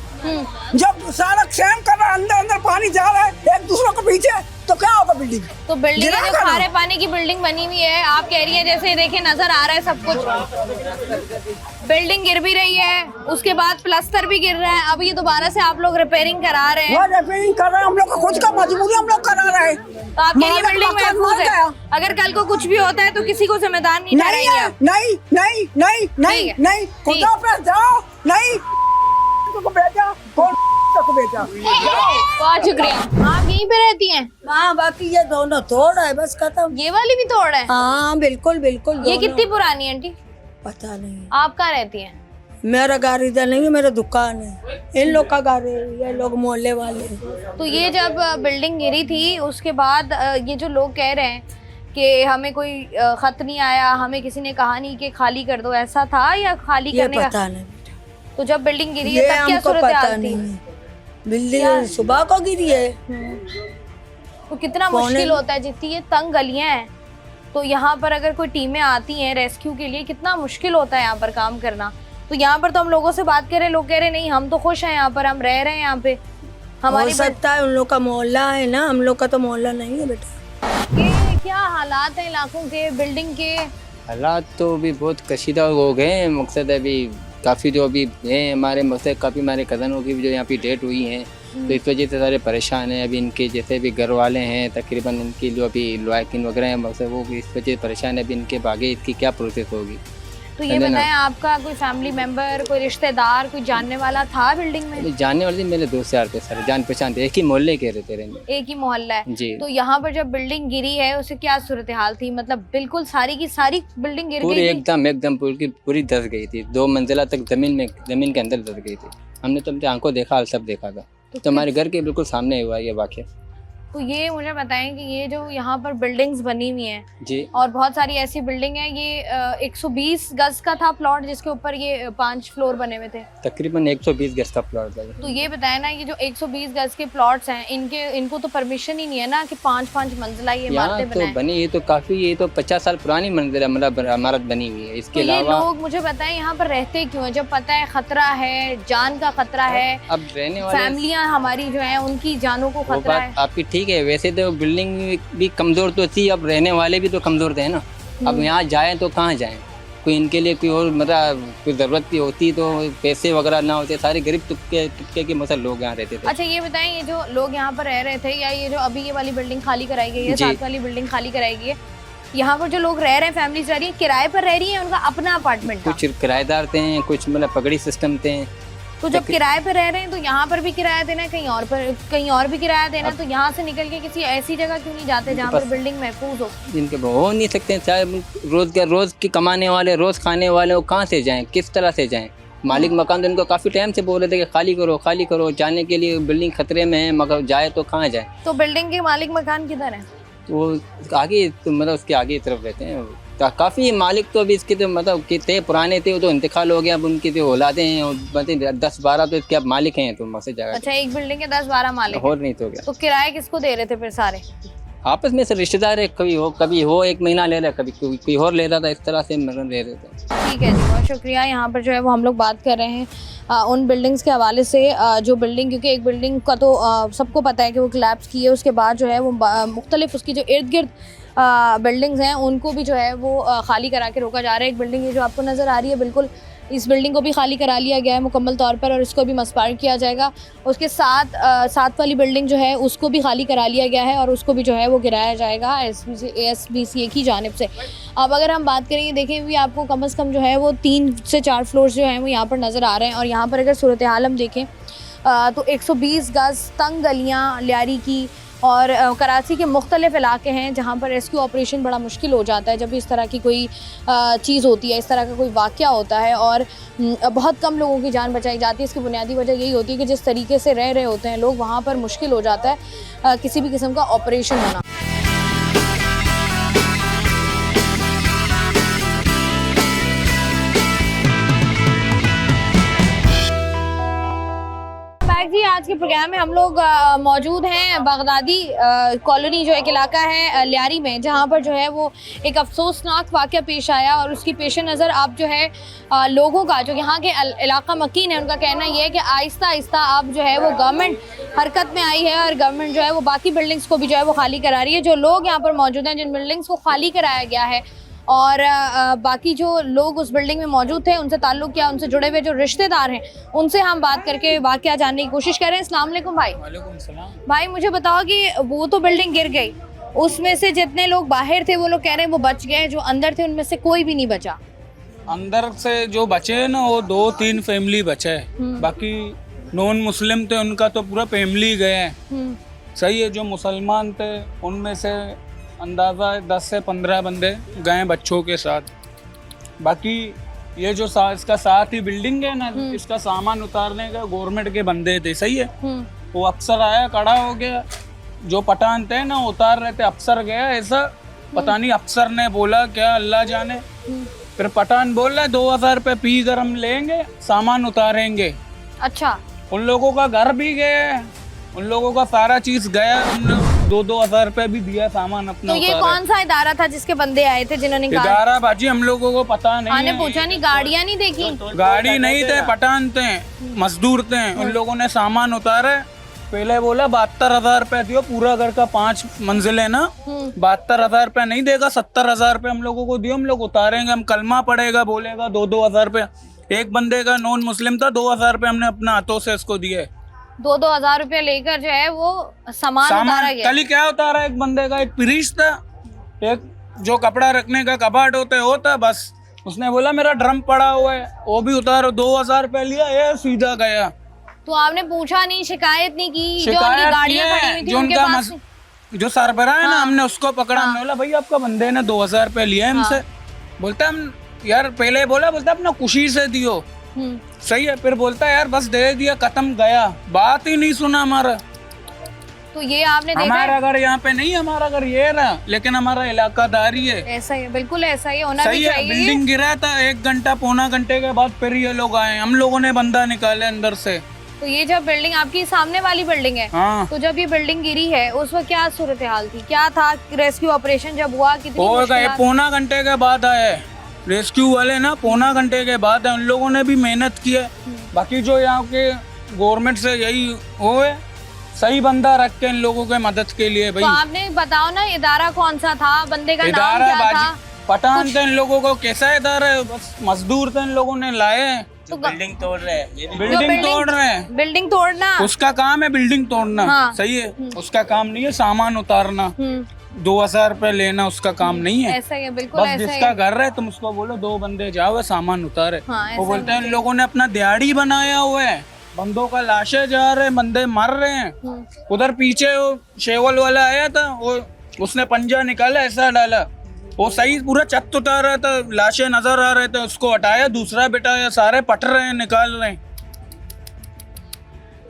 जब सारा सैम कर रहा है, अंदर अंदर पानी जा रहा है एक दूसरे को पीछे, तो क्या होगा बिल्डिंग? तो बिल्डिंग गिरा जो था ना। खारे पानी की बिल्डिंग बनी हुई है, आप कह रही हैं जैसे देखे नजर आ रहा है सब कुछ। बिल्डिंग गिर भी रही है, उसके बाद प्लास्टर भी गिर रहा है, अब ये दोबारा से आप लोग रिपेयरिंग करा रहे हैं। वो रिपेयरिंग कर रहे हैं, हम लोग का खुद का मजबूरी हम लोग करा रहे हैं। तो आपके लिए मालिक बिल्डिंग मकान महफूज मार है। गया। अगर कल को कुछ भी होता है तो किसी को जिम्मेदार नहीं नहीं ठहराएंगे है, आप? नहीं नहीं नहीं नहीं है, नहीं खुदा पे जाओ, नहीं को भेजा, कौन को भेजा। बहुत शुक्रिया। आप यहीं पे रहती हैं? हाँ, बाकी ये दोनों तोड़ है, बस खत्म। ये वाली भी तोड़ है? हाँ बिल्कुल बिल्कुल। ये दोनों। कितनी पुरानी है आंटी? पता नहीं, आप कहाँ रहती हैं? मेरा घर इधर नहीं है, मेरा दुकान है। इन लोग का घर है, ये लोग मोहल्ले वाले हैं। तो ये जब बिल्डिंग गिरी थी उसके बाद ये जो लोग कह रहे हैं कि हमें कोई खत नहीं आया, हमें किसी ने कहा नहीं कि खाली कर दो, ऐसा था या खाली ये करने का? पता नहीं, तो जब बिल्डिंग गिरी है ये तब क्या हमको सूरत पता हाल थी? नहीं है। बिल्डिंग सुबह को गिरी है। तो कितना कौन है? मुश्किल होता है, जितनी ये तंग गलियां हैं तो यहाँ पर अगर कोई टीमें आती हैं रेस्क्यू के लिए, कितना मुश्किल होता है यहाँ पर काम करना। तो यहाँ पर तो हम लोगों से बात कर रहे हैं, लोग कह रहे हैं नहीं हम तो खुश हैं यहाँ पर, हम रह रहे हैं यहाँ पे, हो हमारी सकता है उन लोग का मोहल्ला है ना, हम लोग का तो मोहल्ला नहीं है बेटा। ये क्या हालात हैं इलाकों के, बिल्डिंग के? हालात तो अभी बहुत कशीदा हो गए हैं। मकसद अभी काफ़ी जो अभी हैं हमारे मकसद, काफ़ी हमारे कज़नों की भी जो यहाँ पे डेट हुई हैं, तो इस वजह से सारे परेशान हैं। अभी इनके जैसे भी घर वाले हैं तकरीबन इनकी जो अभी लॉयकिन वगैरह हैं मकसद, वो भी इस वजह से परेशान है। अभी इनके आगे इसकी क्या प्रोसेस होगी। तो ये बताएं, आपका कोई फैमिली मेंबर, कोई रिश्तेदार, कोई जानने वाला था बिल्डिंग में? जानने वाले मेरे दोस्त यार थे सारे, जान पहचान थे, एक ही मोहल्ले के रहते रहने। एक ही मोहल्ला है जी। तो यहाँ पर जब बिल्डिंग गिरी है उसे क्या सूरत हाल थी? मतलब बिल्कुल सारी की सारी बिल्डिंग गिर पूरी गई थी? एकदम पूरी धस गई थी। 2 मंजिला तक जमीन के अंदर धस गई थी। हमने तो अपनी आंखों देखा, सब देखा था। तो हमारे घर के बिल्कुल सामने हुआ ये वाक़या। तो ये मुझे बताएं कि ये जो यहाँ पर बिल्डिंग्स बनी हुई हैं जी, और बहुत सारी ऐसी बिल्डिंग है, ये 120 गज का था प्लॉट जिसके ऊपर ये 5 फ्लोर बने हुए थे। तकरीबन 120 गज का प्लॉट है। तो ये बताएं ना, ये जो 120 गज के प्लॉट्स हैं इनको तो परमिशन ही नहीं है ना कि 5-5 मंजिला ये यहाँ इमारतें तो बनाएं। बनी, ये तो काफ़ी, ये तो 50 साल पुरानी मंजिल मतलब इमारत बनी हुई है। इसके तो ये अलावा लोग मुझे बताएं यहाँ पर रहते क्यों हैं जब पता है खतरा है, जान का खतरा है, अब रहने वाले फैमिलियां हमारी जो हैं उनकी जानों को वो खतरा है। बात आपकी ठीक है। वैसे तो बिल्डिंग भी कमज़ोर तो थी, अब रहने वाले भी तो कमज़ोर थे ना। अब यहाँ जाएं तो कहाँ जाएं? कोई इनके लिए कोई और मतलब कोई ज़रूरत की होती तो पैसे वगैरह ना होते, सारे गरीब तबके के मतलब लोग यहाँ रहते थे। अच्छा ये बताएं, ये जो लोग यहाँ पर रह रहे थे या ये जो अभी ये वाली बिल्डिंग खाली कराई गई है, जी। साथ वाली बिल्डिंग खाली कराई गई है, यहाँ पर जो लोग रह रहे हैं, फैमिलीज रह रही है, किराए पर रह रही है, उनका अपना अपार्टमेंट था? कुछ किराएदार थे, कुछ मतलब पगड़ी सिस्टम थे। तो जब किराए पर रह रहे हैं तो यहाँ पर भी किराया देना है, कहीं और भी किराया देना है, तो यहाँ से निकल के किसी ऐसी जगह क्यों नहीं जाते जहाँ पर बिल्डिंग महफूज हो? जिनके हो नहीं सकते, चाहे रोज की कमाने वाले, रोज खाने वाले, वो कहाँ से जाएं, किस तरह से जाएं? मालिक मकान तो इनको काफ़ी टाइम से बोल रहे थे कि खाली करो, जाने के लिए बिल्डिंग खतरे में है, मगर जाए तो कहाँ जाए? तो बिल्डिंग के मालिक मकान किधर है? वो आगे तो मतलब उसके आगे की तरफ रहते हैं। काफ़ी मालिक तो अभी इसके तो मतलब कि थे, पुराने थे, वो तो इंतकाल हो गया। अब उनकी तो औलादे हैं, मतलब 10-12 तो इसके अब मालिक हैं, तो मस्त जगह। अच्छा, एक बिल्डिंग के 10-12 मालिक हैं। और नहीं तो क्या। तो किराए किसको दे रहे थे फिर सारे? आपस में से रिश्तेदार है, कभी हो 1 महीना ले रहा है, कभी कोई और ले रहा था, इस तरह से मतलब ले रहे थे। ठीक है जी, बहुत शुक्रिया। यहाँ पर जो है वो हम लोग बात कर रहे हैं उन बिल्डिंग्स के हवाले से जो बिल्डिंग, क्योंकि एक बिल्डिंग का तो सबको पता है कि वो कोलैप्स की है, उसके बाद जो है वो मुख्तलिफ उसकी जो इर्द गिर्द बिल्डिंग्स हैं उनको भी जो है वो खाली करा के रोका जा रहा है। एक बिल्डिंग ये जो आपको नज़र आ रही है, बिल्कुल इस बिल्डिंग को भी खाली करा लिया गया है मुकम्मल तौर पर और इसको भी मस्पार किया जाएगा। उसके साथ वाली बिल्डिंग जो है उसको भी खाली करा लिया गया है और उसको भी जो है वो गिराया जाएगा SBCA की जानिब से। अब अगर हम बात करें, देखें भी आपको कम से कम जो है वो 3 से 4 फ्लोर्स जो हैं वो यहाँ पर नज़र आ रहे हैं और यहाँ पर अगर सूरत हाल हम देखें तो 120 गज़ तंग गलियाँ लियारी की और कराची के मुख्तलिफ इलाके हैं जहाँ पर रेस्क्यू ऑपरेशन बड़ा मुश्किल हो जाता है जब इस तरह की कोई चीज़ होती है, इस तरह का कोई वाक़या होता है और बहुत कम लोगों की जान बचाई जाती है। इसकी बुनियादी वजह यही होती है कि जिस तरीके से रह रहे होते हैं लोग, वहाँ पर मुश्किल हो जाता है किसी भी किस्म का ऑपरेशन होना। जी आज के प्रोग्राम में हम लोग मौजूद हैं बगदादी कॉलोनी, जो एक इलाका है लियारी में, जहां पर जो है वो एक अफसोसनाक वाक़या पेश आया और उसकी पेश नज़र आप जो है लोगों का, जो यहाँ के इलाका मकीन है, उनका कहना ये है कि आहिस्ता आहिस्ता अब जो है वो गवर्नमेंट हरकत में आई है और गवर्नमेंट जो है वो बाकी बिल्डिंग्स को भी जो है वो खाली करा रही है। जो लोग यहाँ पर मौजूद हैं, जिन बिल्डिंग्स को खाली कराया गया है और बाकी जो लोग उस बिल्डिंग में मौजूद थे उनसे ताल्लुक़ किया, उनसे जुड़े हुए जो रिश्तेदार हैं उनसे हम बात करके वाक़या जानने की कोशिश कर रहे हैं। अस्सलाम वालेकुम भाई। वालेकुम सलाम। भाई मुझे बताओ कि वो तो बिल्डिंग गिर गई, उसमें से जितने लोग बाहर थे वो लोग कह रहे हैं वो बच गए, जो अंदर थे उनमें से कोई भी नहीं बचा। अंदर से जो बचे हैं ना वो 2-3 फैमिली बचे हैं, बाकी नॉन मुस्लिम थे उनका तो पूरा फैमिली गए हैं। सही है, जो मुसलमान थे उनमें से अंदाज़ा 10 से 15 बंदे गए बच्चों के साथ। बाकी ये जो इसका साथ ही बिल्डिंग है ना, इसका सामान उतारने का गवर्नमेंट के बंदे थे। सही है, वो अफसर आया, खड़ा हो गया, जो पठान थे ना उतार रहे थे, अफसर गया, ऐसा पता नहीं अफसर ने बोला क्या, अल्लाह जाने। फिर पठान बोल रहा है 2000 रुपये पी कर हम लेंगे, सामान उतारेंगे। अच्छा, उन लोगों का घर भी गया, उन लोगों का सारा चीज गया, उन 2-2 हजार रुपये भी दिया सामान अपना। तो ये कौन सा इदारा था जिसके बंदे आए थे जिन्होंने कहा? इदारा बाजी हम लोगों को पता नहीं आने है। पूछा नहीं, गाड़ियाँ नहीं देखी? गाड़ी नहीं थे, पठान थे, मजदूर थे, उन लोगों ने सामान उतारा। पहले बोला 72,000 रुपये दियो, पूरा घर का 5 मंजिल है ना, 72,000 रुपये नहीं देगा, 70,000 रुपये हम लोगों को दियो, हम लोग उतारेंगे, हम कलमा पड़ेगा, बोलेगा 2-2 हजार रुपये। एक बंदे का नॉन मुस्लिम था, 2,000 रुपये हमने अपने हाथों से इसको दिए। 2-2 हजार रुपये लेकर जो है वो सामान उतारा गया। कल ही क्या उतारा, एक बंदे का एक फ्रिज था, एक जो कपड़ा रखने का कबाड़ होता बस, उसने बोला मेरा ड्रम पड़ा हुआ है, वो भी उतारो, 2,000 रुपये लिया, ये सीधा गया। तो आपने पूछा नहीं, शिकायत नहीं की? जो उनकी शिकायत गाड़ियाँ खड़ी हुई थी जो उनके उनका पास जो सरबराह है ना, हमने उसको पकड़ा, हमने बोला भाई आपका बंदे ने 2,000 रुपये लिया हमसे। बोलता हम यार, पहले बोला अपना खुशी से दियो। सही है, फिर बोलता है यार बस दे दिया, खत्म, गया, बात ही नहीं सुना हमारा। तो ये आपने देखा हमारा घर यहाँ पे नहीं, हमारा घर ये रहा, लेकिन हमारा इलाकादारी है। ऐसा ही है, बिल्कुल ऐसा ही होना भी सही है, चाहिए। बिल्डिंग गिरा था, 1 घंटा पौना घंटे के बाद फिर ये लोग आए, हम लोगों ने बंदा निकाले अंदर से। तो ये जब बिल्डिंग आपकी सामने वाली बिल्डिंग है, हाँ, तो जब ये बिल्डिंग गिरी है उस वक्त क्या सूरत हाल थी, क्या था? रेस्क्यू ऑपरेशन जब हुआ कितनी हो गए, मुश्किलात? पौना घंटे के बाद आए रेस्क्यू वाले ना, पौना घंटे के बाद है, उन लोगों ने भी मेहनत की है। बाकी जो यहाँ के गवर्नमेंट से यही हो है, सही बंदा रख के इन लोगों के मदद के लिए। भाई तो आपने बताओ ना, इदारा कौन सा था, बंदे का नाम इदारा क्या था? पठान थे, इन लोगों को कैसा इदारा है, बस मजदूर थे, इन लोगों ने लाए। तो बिल्डिंग तोड़ रहे हैं, ये भी बिल्डिंग तोड़ रहे हैं, बिल्डिंग तोड़ना उसका काम है, बिल्डिंग तोड़ना। हाँ। सही है, उसका काम नहीं है सामान उतारना, 2,000 रुपये लेना उसका काम नहीं है। ऐसा ही है, बिल्कुल बस ऐसा ही जिसका है। घर है तुम उसको बोलो 2 बंदे जाओ सामान उतारे। हाँ, ऐसा वो बोलते हैं ही इन लोगों ने अपना दिहाड़ी बनाया हुआ है, बंदों का लाशें जा रहे हैं, बंदे मर रहे हैं। उधर पीछे वो शेवल वाला आया था, वो उसने पंजा निकाला, ऐसा डाला, वो सही पूरा छत उतार रहा था, लाशें नजर आ रहे थे, उसको हटाया, दूसरा बिठाया, सारे पट रहे हैं, निकाल रहे हैं।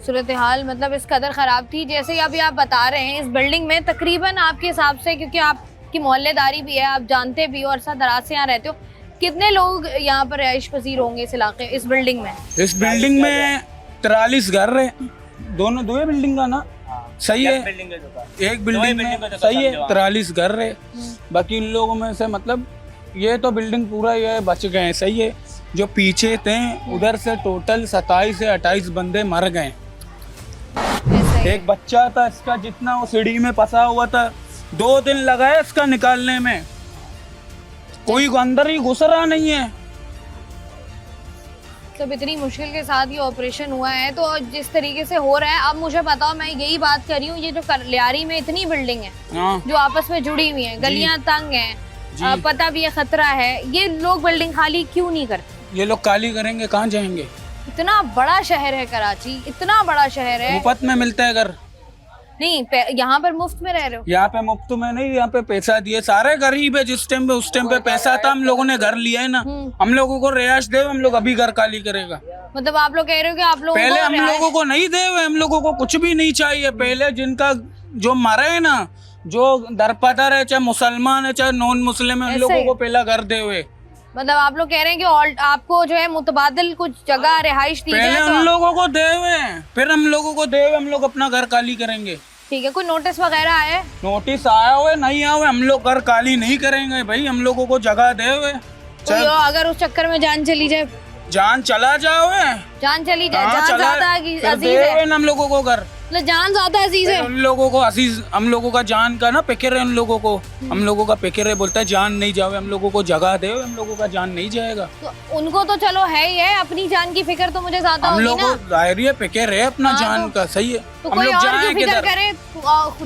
सूरत हाल मतलब इस कदर ख़राब थी, जैसे कि अभी आप बता रहे हैं। इस बिल्डिंग में तकरीबन आपके हिसाब से, क्योंकि आपकी मोहल्लेदारी भी है, आप जानते भी हो और साथ दराज से यहाँ रहते हो, कितने लोग यहाँ पर रहाइश पजीर होंगे इस इलाके, इस बिल्डिंग में? इस बिल्डिंग में 43 घर है, दोनों 2 बिल्डिंग का ना। सही है, एक बिल्डिंग में सही है 43 घर है। बाकी इन लोगों में से मतलब ये तो बिल्डिंग पूरा ये बच गए हैं। सही है, जो पीछे थे उधर से टोटल 27 से 28 बंदे मर गए। ऐसा ही है। एक बच्चा था इसका, जितना वो सीढ़ी में फंसा हुआ था, 2 दिन लगाए इसका निकालने में, कोई अंदर ही घुस रहा नहीं है। मतलब इतनी मुश्किल के साथ ये ऑपरेशन हुआ है, तो जिस तरीके से हो रहा है, अब मुझे बताओ, मैं यही बात कर रही हूँ, ये जो लियारी में इतनी बिल्डिंग है हाँ, जो आपस में जुड़ी हुई हैं, गलियां तंग हैं, पता भी ये खतरा है, ये लोग बिल्डिंग खाली क्यों नहीं करते? ये लोग काली करेंगे, कहाँ जाएंगे? इतना बड़ा शहर है कराची, इतना बड़ा शहर है। मुफ्त में मिलता है घर, नहीं यहाँ पर मुफ्त में रह रहे हो? यहाँ पे मुफ्त में नहीं, यहाँ पे पैसा दिए, सारे गरीब है। जिस टाइम पे उस टाइम पे पैसा था, हम लोगों ने घर लिया है ना, हम लोगों को रिहाइश दे, हम लोग अभी घर खाली करेगा। मतलब आप लोग कह रहे हो कि आप लोगों पहले को हम लोगों को नहीं दे हुए, हम लोगों को कुछ भी नहीं चाहिए। पहले जिनका जो मरे है ना, जो दरपदर है, चाहे मुसलमान है चाहे नॉन मुस्लिम है, हम लोगों को पहला घर दे हुए। मतलब आप लोग कह रहे हैं कि आपको जो है मुतबादिल कुछ जगह रिहाइश दी पहले जाए, हम तो लोगों को दे हुए, फिर हम लोगों को दे हुए, हम लोग अपना घर खाली करेंगे। ठीक है, कोई नोटिस वगैरह आया है? नोटिस आया हुआ नहीं आया हुआ, हम लोग घर खाली नहीं करेंगे भाई, हम लोगों को जगह दे हुए। तो अगर उस चक्कर में जान चली जाए, जान चला जाओगे, जान चली जाए, हाँ, जान चला ज्यादा फिर अजीज दे है, हम लोगों को घर, मतलब जान ज्यादा अजीज है। उन लोगों को अजीज, हम लोगों का जान का ना फिक्र है उन लोगों को, हम लोगों का फिक्र है, बोलता है जान नहीं जाओगे, हम लोगों को जगह दे, हम लोगों का जान नहीं जाएगा। तो उनको तो चलो है ही है, अपनी जान की फिक्र तो मुझे ज्यादा हम होगी लोगों ना। को जाहिर है फिक्र है अपना हाँ, जान का, सही है। तो हम कोई लोग और जो जाए फिक्र किधर? करे,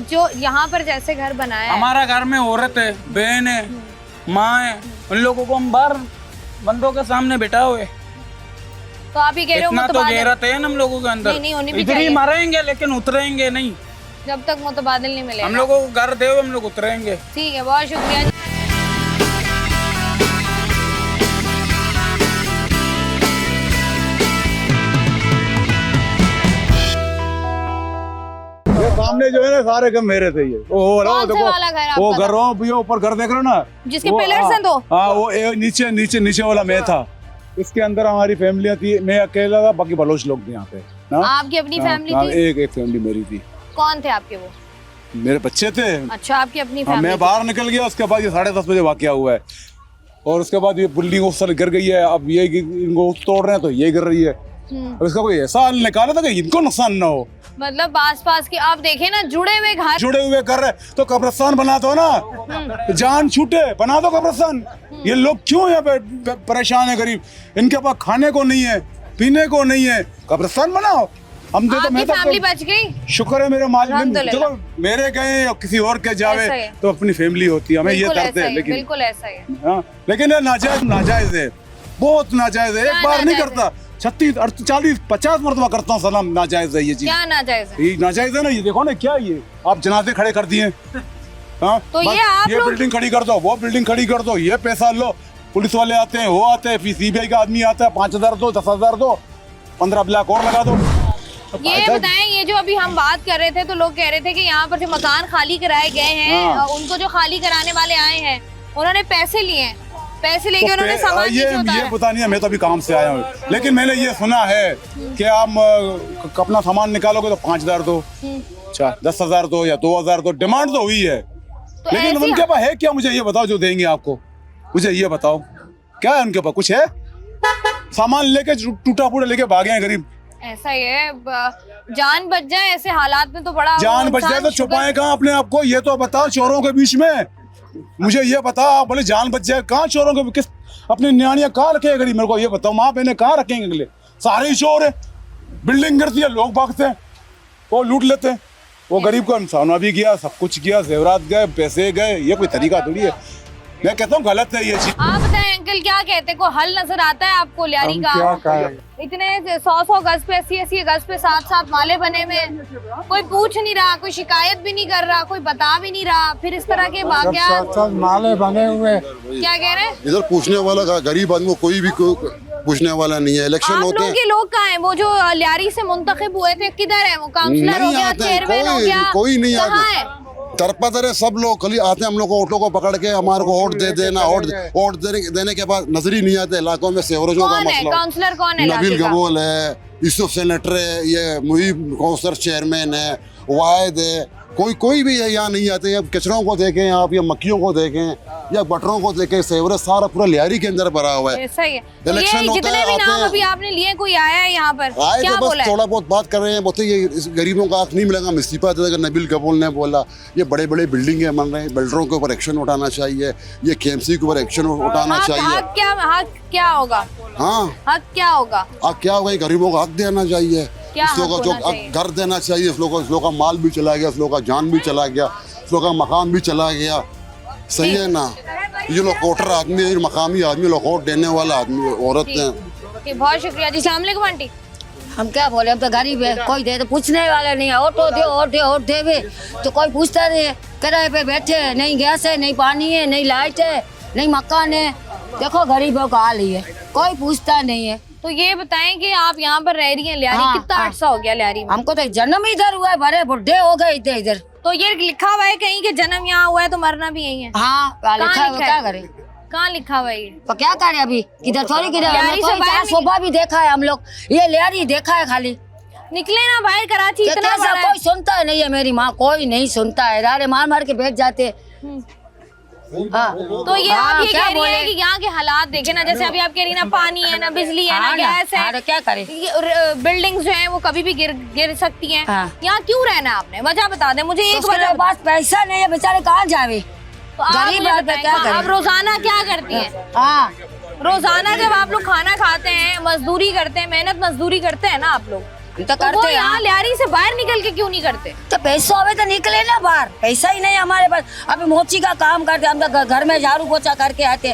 जो यहाँ पर जैसे घर बनाया है, हमारा घर में औरत है, बहन है, माँ है, उन लोगों को हम बाहर बंदों के सामने बैठा हुए, तो आप ही कह रहे हो इतना तो मुतबादिल, गैरत है ना हम लोगों के अंदर। नहीं होनी भी इधर ही चाहिए। मरेंगे लेकिन उतरेंगे नहीं, जब तक मुतबादिल नहीं मिलेगा। हम लोगों को घर दे हम लोग उतरेंगे। ठीक है, बहुत शुक्रिया। ये सामने जो है ना सारे घर मेरे थे ये। वो कौन से देखो, वाला घर आपका वो था? कर रहा हूँ भैया, ऊपर घर देख रहे हो ना, जिसके वो, पिलर्स हैं दो? हाँ वो नीचे नीचे नीचे वाला मैं था। इसके अंदर हमारी फैमिलियाँ थी, मैं अकेला था, बाकी बलोच लोग थे यहाँ पे ना। आपकी अपनी फैमिली हाँ, थी? एक फैमिली मेरी थी। कौन थे आपके वो? मेरे बच्चे थे। अच्छा, आपकी अपनी हाँ, फैमिली मैं बाहर निकल गया, उसके बाद ये 10:30 बजे वाकया हुआ है, और उसके बाद ये बिल्डिंग उस गिर गई है। अब ये इनको तोड़ रहे हैं तो ये गिर रही है। अब इसका कोई ऐसा हल निकाला था कि इनको नुकसान ना हो। मतलब आस-पास के आप देखे ना, जुड़े हुए घर, जुड़े हुए कर रहे तो कब्रिस्तान बना दो ना, जान छूटे बना दो कब्रिस्तान। ये लोग क्यों यहाँ पे परेशान है गरीब, इनके पास खाने को नहीं है, पीने को नहीं है, कब्रिस्तान बनाओ। हम दे तो आपकी मैं तो फैमिली बच गई। शुक्र है मेरे मालिक, अल्हम्दुलिल्लाह। देखो मेरे गए या किसी और के जावे ऐसा है। तो अपनी फैमिली होती है, हमें ये बिल्कुल दर्द ऐसा है। ही है, लेकिन बिल्कुल ऐसा ही है। हाँ, लेकिन ये नाजायज नाजायज है, बहुत नाजायज है। क्या एक बार नहीं नाजायज करता, 36 40 50 मरतबा करता हूँ सलाम। नाजायज है ये चीज, क्या नाजायज है? ये नाजायज है ना। ये देखो ना क्या, ये आप जनाजे खड़े कर दिए। हाँ, तो बस ये आप लोग- बिल्डिंग खड़ी कर दो, वो बिल्डिंग खड़ी कर दो, ये पैसा लो, पुलिस वाले आते हैं, वो आते हैं, फिर CBI का आदमी आता है, 5,000 दो, 10,000 दो, 15 ब्लॉक और लगा दो। ये ऐसा- बताएं, ये जो अभी हम बात कर रहे थे तो लोग कह रहे थे कि यहाँ पर जो मकान खाली कराए गए हैं, हाँ। उनको जो खाली कराने वाले आए हैं उन्होंने पैसे लिए हैं, पैसे लेके तो उन्होंने सामान नीचे ये उतारा। पता नहीं है, मैं तो अभी काम से आया हूँ, लेकिन मैंने ये सुना है कि आप अपना सामान निकालोगे तो 5,000 दो, 10,000 दो या 2,000 दो, डिमांड तो हुई है। तो लेकिन ऐसी- उनके पास है क्या, मुझे ये बताओ, जो देंगे आपको, मुझे ये बताओ क्या है उनके पास, कुछ है? सामान लेके टूटा फूटा लेके भागे हैं गरीब। ऐसा ही है, जान बच जाए ऐसे हालात में तो बड़ा जान बच जाए इंसान तो छुपाए कहाँ अपने आप को, ये तो बताओ चोरों के बीच में। मुझे ये बताओ, आप बोले जान बच जाए, कहाँ चोरों के, किस अपनी न्याणियां कहाँ रखे गरीब, मेरे को ये बताओ, माँ बहने कहाँ रखेंगे अगले? सारे ही चोर है, बिल्डिंग गिरती है, लोग भागते हैं, वो लूट लेते हैं। वो गरीब को इंसाना भी गया, सब कुछ गया, जेवरात गए, पैसे गए, ये कोई तरीका थोड़ी है। मैं कहता हूँ गलत है ये चीज। आप बताएं अंकल, क्या कहते हैं, कोई हल नजर आता है आपको लियारी का? इतने 100 गज पे, 80 गज पे 7 माले बने हुए, कोई पूछ नहीं रहा, कोई शिकायत भी नहीं कर रहा, कोई बता भी नहीं रहा, फिर इस तरह के वाकयात। माले बने हुए, क्या कह रहे हैं? इधर पूछने वाला गरीब आदमी को कोई भी पूछने वाला नहीं है। इलेक्शन आप होते लोग हैं, के लोग कहाँ हैं? वो जो लियारी से मुंतखब हुए थे, किधर है वो? काउंसलर हो नहीं गया, आते हैं, चेयरमैन हो गया, कोई नहीं कहाँ आते। है? तरपतर है सब लोग, खाली आते हैं हम लोग को, ऑटो को पकड़ के हमारे को वोट दे देना, वोट देने के बाद नजर ही नहीं आते इलाकों में सेवरेजों का कौन है मसला। काउंसलर? कौन है नबील इलाके का? गबोल है, यूसुफ सेनेटर है, ये मुहिब काउंसलर चेयरमैन है, वाहिद है, कोई भी यहाँ नहीं आते। अब कचरों को देखें आप, या मक्खियों को देखें, या बटरों को देखें, सेवरेज सारा पूरा लियारी के अंदर भरा हुआ है। ऐसा ही है। तो इलेक्शन ये होता जितने है, भी आते नाम हैं। अभी आपने लिए, कोई आया है यहाँ पर? आए क्या तो बस बोला है? थोड़ा बहुत बात कर रहे हैं, बोलते ये इस गरीबों का हक नहीं मिलेगा, हम इस्तीफा दे देंगे। नबील कपूर ने बोला ये बड़े बड़े बिल्डिंगें बन रहे हैं, बिल्डरों के ऊपर एक्शन उठाना चाहिए, ये KMC के ऊपर एक्शन उठाना चाहिए। हक क्या होगा? हाँ, हक क्या होगा? अब क्या होगा, गरीबों का हक देना चाहिए, क्या इस लोगों हक को जो होना चाहिए? घर देना चाहिए, इस लोगों का माल भी चला गया, इस लोगों का जान भी चला गया, इस लोगों का मकान भी चला गया। सही है ना? ये लोग कोटर आदमी है, मकामी आदमी, लोग वोट देने वाला आदमी औरत हैं। ठीक, बहुत शुक्रिया जी। अस्सलाम वालेकुम आंटी। हम क्या बोले, हम तो गरीब है, कोई दे तो पूछने वाला नहीं है। ऑटो दे, ऑटो दे तो कोई पूछता नहीं है। किराए पे बैठे हैं, नहीं गैस है, नहीं पानी है, नहीं लाइट है, नहीं मकान है। देखो गरीबों का हाल ही है, कोई पूछता नहीं है। तो ये बताएं कि आप यहाँ पर रह रही हैं लियारी, हाँ, कितना हाँ। अर्सा हो गया लियारी में? हमको तो जन्म ही इधर हुआ है, बड़े बुढ़े हो गए थे इधर। तो ये लिखा हुआ है कहीं कि जन्म यहाँ हुआ है तो मरना भी यही है? हाँ, कहाँ लिखा है, लिखा क्या है? करे? कहाँ लिखा हुआ है ये? तो क्या करे अभी, किधर थोड़ी किधर, लियारी से बाहर सोफा भी देखा है हम लोग, ये लियारी देखा है खाली। निकले ना बाहर, कराची इतना कैसा बड़ा है। कोई सुनता है नहीं है, मेरी माँ कोई नहीं सुनता है, रारे मार मार के बैठ जाते। हाँ तो ये हाँ, आप ये क्या कह रही बोले? है कि यहाँ के हालात देखे ना, जैसे अभी आप कह रही ना पानी है ना बिजली है ना हाँ गैस हाँ, है, तो क्या करे? बिल्डिंग्स जो है वो कभी भी गिर सकती हैं। हाँ। यहाँ क्यों रहना है आपने, वजह बता दें मुझे, एक उसके वजह पास पैसा नहीं है, बेचारे कहाँ जावे? तो आप गरीब मुझे आदमी बताएं, क्या करे? आप रोजाना क्या करती हैं? हाँ रोजाना जब आप लोग खाना खाते हैं, मजदूरी करते हैं, मेहनत मजदूरी करते हैं ना आप लोग, तो तो वो करते हैं। यहाँ लियारी से बाहर निकल के क्यों नहीं करते? तो पैसा होवे तो निकले ना बाहर, पैसा ही नहीं हमारे पास। अभी मोची का काम करते, हम तो घर में झाड़ू पोछा करके आते,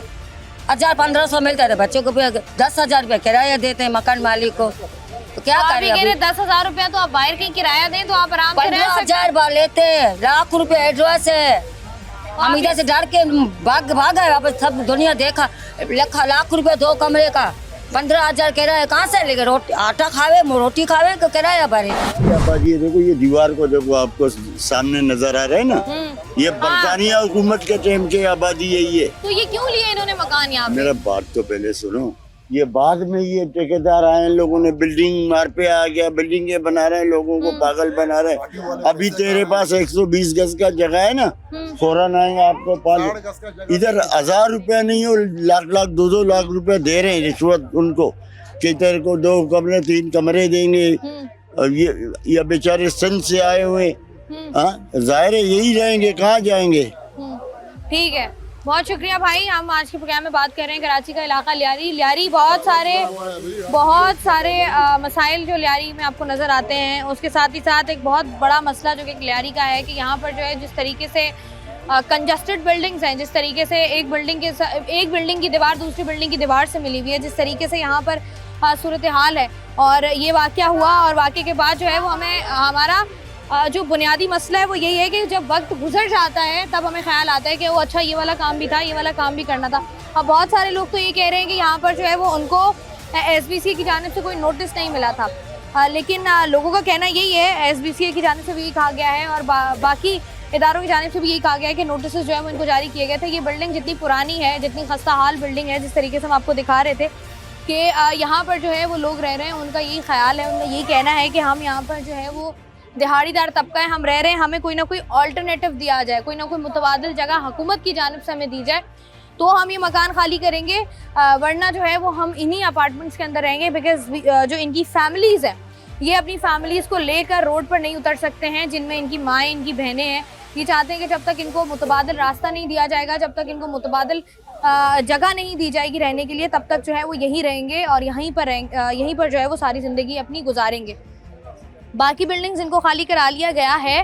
1000-1500 मिलता था, बच्चों को 10,000 रुपया किराया देते हैं मकान मालिक को। तो क्या आप करें? भी कह रहे 10,000 रुपया तो आप बाहर कहीं किराया दें तो आप आराम से रह सकते 15,000 बार लेते हैं, लाख रुपए एडवांस है। हम इधर से डर के भाग गए वापस, सब दुनिया देखा, लाख रुपए 2 कमरे का, 15,000 किराया कहाँ से लेके? रोटी आटा खावे, रोटी खावे तो किराया भरे। ये देखो, ये दीवार को देखो, आपको सामने नजर आ रहा है ना, ये बरतानिया हुकूमत के टाइम की आबादी यही है। तो ये क्यों लिए इन्होंने मकान यहाँ पे? मेरा बात तो पहले सुनो, ये बाद में ये ठेकेदार आए, लोगों ने बिल्डिंग मार पे आ गया, बिल्डिंगे बना रहे हैं, लोगों को पागल बना रहे हैं। अभी तेरे पास 120 गज का जगह है ना, फौरन आएंगे आपको पाल। इधर 1,000 रुपया नहीं हो, लाख 2-2 लाख रुपया दे रहे हैं रिश्वत उनको, कि तेरे को 2 कमरे 3 कमरे देंगे। और ये बेचारे सन से आए हुए, हाँ जाहिर है यही रहेंगे, कहाँ जाएंगे? ठीक है, बहुत शुक्रिया भाई। हम आज के प्रोग्राम में बात कर रहे हैं कराची का इलाका लियारी। बहुत सारे मसाइल जो लियारी में आपको नज़र आते हैं, उसके साथ ही साथ एक बहुत बड़ा मसला जो कि लियारी का है कि यहाँ पर जो है जिस तरीके से कंजस्टेड बिल्डिंग्स हैं, जिस तरीके से एक बिल्डिंग की दीवार दूसरी बिल्डिंग की दीवार से मिली हुई है, जिस तरीके से यहाँ पर सूरत हाल है। और ये वाक़या हुआ और वाक़े के बाद जो है वो हमें हमारा जो बुनियादी मसला है वो यही है कि जब वक्त गुजर जाता है तब हमें ख्याल आता है कि वो अच्छा ये वाला काम भी था, ये वाला काम भी करना था। अब बहुत सारे लोग तो ये कह रहे हैं कि यहाँ पर जो है वो उनको SBCA की जानिब से कोई नोटिस नहीं मिला था, लेकिन लोगों का कहना यही है, SBCA की जानिब से भी यही कहा गया है और बाकी इदारों की जानिब से भी यही कहा गया है कि नोटिस जो है वो इनको जारी किए गए थे। ये बिल्डिंग जितनी पुरानी है, जितनी खस्ता हाल बिल्डिंग है, जिस तरीके से हम आपको दिखा रहे थे कि यहाँ पर जो है वो लोग रह रहे हैं, उनका यही ख्याल है, उनका यही कहना है कि हम यहाँ पर जो है वो दिहाड़ीदार तबका है, हम रह रहे हैं, हमें कोई ना कोई अल्टरनेटिव दिया जाए, कोई ना कोई मुतबादिल जगह हुकूमत की जानिब से हमें दी जाए तो हम ये मकान खाली करेंगे, वरना जो है वो हम इन्हीं अपार्टमेंट्स के अंदर रहेंगे। बिकॉज जो इनकी फैमिलीज़ हैं, ये अपनी फैमिलीज़ को लेकर रोड पर नहीं उतर सकते हैं, जिनमें इनकी माएँ, इनकी बहनें हैं। ये चाहते हैं कि जब तक इनको मुतबादिल रास्ता नहीं दिया जाएगा, जब तक इनको मुतबादिल जगह नहीं दी जाएगी रहने के लिए, तब तक जो है वो यहीं रहेंगे और यहीं पर जो है वो सारी ज़िंदगी अपनी गुजारेंगे। बाकी बिल्डिंग्स इनको खाली करा लिया गया है,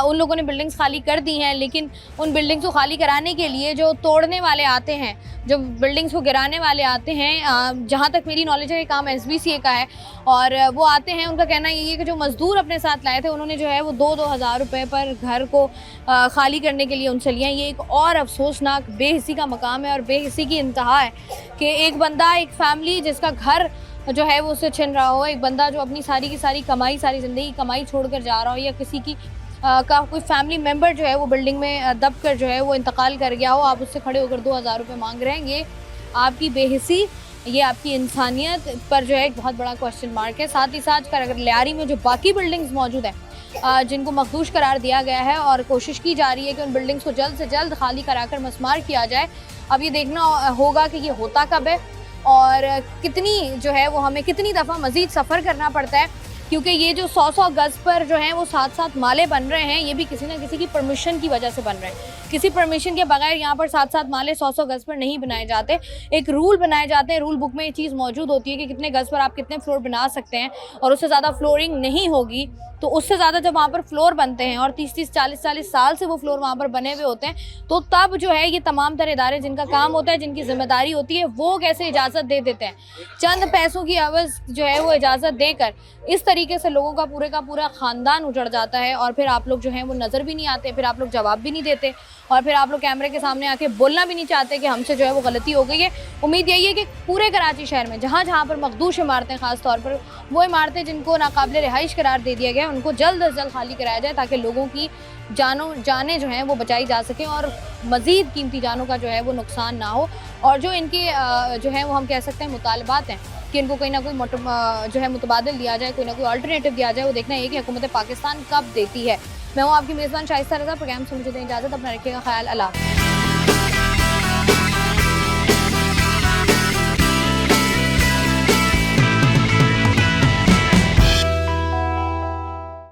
उन लोगों ने बिल्डिंग्स खाली कर दी हैं, लेकिन उन बिल्डिंग्स को खाली कराने के लिए जो तोड़ने वाले आते हैं, जो बिल्डिंग्स को गिराने वाले आते हैं, जहाँ तक मेरी नॉलेज है ये काम SBCA का है और वो आते हैं, उनका कहना यही है कि जो मज़दूर अपने साथ लाए थे उन्होंने जो है वो 2-2 हज़ार रुपये पर घर को खाली करने के लिए उनसे लिया। ये एक और अफसोसनाक बेहिसी का मकाम है और बेहिसी की इंतहा है कि एक बंदा, एक फैमिली जिसका घर जो है वो उसे छिन रहा हो, एक बंदा जो अपनी सारी की सारी कमाई, सारी ज़िंदगी कमाई छोड़कर जा रहा हो, या किसी की का कोई फैमिली मेम्बर जो है वो बिल्डिंग में दब कर जो है वो इंतकाल कर गया हो, आप उससे खड़े होकर 2,000 रुपये मांग रहे हैं। ये आपकी बेहिसी, ये आपकी इंसानियत पर जो है एक बहुत बड़ा क्वेश्चन मार्क है। साथ ही साथ अगर लियारी में जो बाकी बिल्डिंग्स मौजूद हैं जिनको मखदूश करार दिया गया है और कोशिश की जा रही है कि उन बिल्डिंग्स को जल्द से जल्द खाली कराकर मस्मार किया जाए, अब ये देखना होगा कि ये होता कब है और कितनी जो है वो हमें कितनी दफ़ा मज़ीद सफ़र करना पड़ता है, क्योंकि ये जो 100-100 गज़ पर जो हैं वो 7-7 माले बन रहे हैं, ये भी किसी ना किसी की परमिशन की वजह से बन रहे हैं। किसी परमिशन के बगैर यहाँ पर 7-7 माले 100-100 गज़ पर नहीं बनाए जाते, एक रूल बनाए जाते हैं, रूल बुक में ये चीज़ मौजूद होती है कि कितने गज़ पर आप कितने फ्लोर बना सकते हैं और उससे ज़्यादा फ्लोरिंग नहीं होगी। तो उससे ज़्यादा जब वहाँ पर फ्लोर बनते हैं और 30-30, 40-40 साल से वो फ्लोर वहाँ पर बने हुए होते हैं, तो तब जो है ये तमाम तरह इदारे जिनका काम होता है, जिनकी जिम्मेदारी होती है, वो कैसे इजाज़त दे देते हैं चंद पैसों की अवज़ जो है वो इजाज़त देकर। इस तरीके से लोगों का पूरा ख़ानदान उजड़ जाता है और फिर आप लोग जो हैं वो नज़र भी नहीं आते, फिर आप लोग जवाब भी नहीं देते और फिर आप लोग कैमरे के सामने आके बोलना भी नहीं चाहते कि हमसे जो है वो गलती हो गई है। उम्मीद यही है कि पूरे कराची शहर में जहाँ जहाँ पर मखदूश इमारतें, ख़ास तौर पर वो इमारतें जिनको नाकाबिल रिहाइश करार दे दिया गया, उनको जल्द अज जल्द खाली कराया जाए ताकि लोगों की जानें जो हैं वो बचाई जा सकें और मज़ीद कीमती जानों का जो है वो नुकसान ना हो। और जो इनके जो है वो हम कह सकते हैं मुतालबात हैं कि इनको कोई ना कोई जो है मुतबादिल दिया जाए, कोई ना कोई अल्टरनेटिव दिया जाए, वो देखना है कि हुकूमत पाकिस्तान कब देती है। मैं हूँ आपकी मेज़बान शाइस्ता रज़ा। प्रोग्राम से मुझे दें इजाज़त, अपना रखिएगा ख्याल। अल्लाह। है।